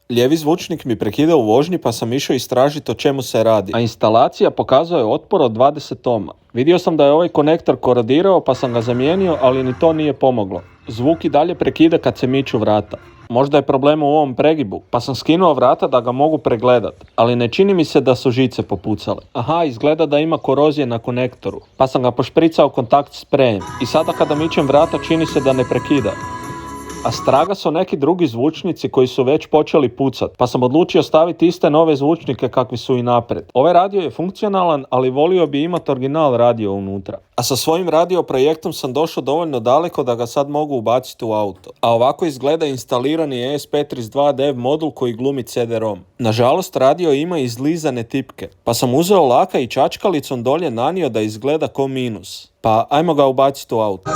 Lijevi zvučnik mi prekida u vožnji pa sam išao istražiti o čemu se radi. A instalacija pokazuje otpor od 20 ohma. Vidio sam da je ovaj konektor korodirao pa sam ga zamijenio, ali ni to nije pomoglo. Zvuk i dalje prekida kad se miču vrata. Možda je problem u ovom pregibu, pa sam skinuo vrata da ga mogu pregledat, ali ne čini mi se da su žice popucale. Aha, izgleda da ima korozije na konektoru, pa sam ga pošpricao kontakt sprejem i sada kada mičem vrata čini se da ne prekida. A straga su neki drugi zvučnici koji su već počeli pucat, pa sam odlučio staviti iste nove zvučnike kakvi su i napred. Ovaj radio je funkcionalan, ali volio bi imati original radio unutra. A sa svojim radio projektom sam došao dovoljno daleko da ga sad mogu ubaciti u auto. A ovako izgleda instalirani ESP32 dev modul koji glumi CD-ROM. Nažalost, radio ima izlizane tipke, pa sam uzeo laka i čačkalicom dolje nanio da izgleda ko minus. Pa ajmo ga ubaciti u auto.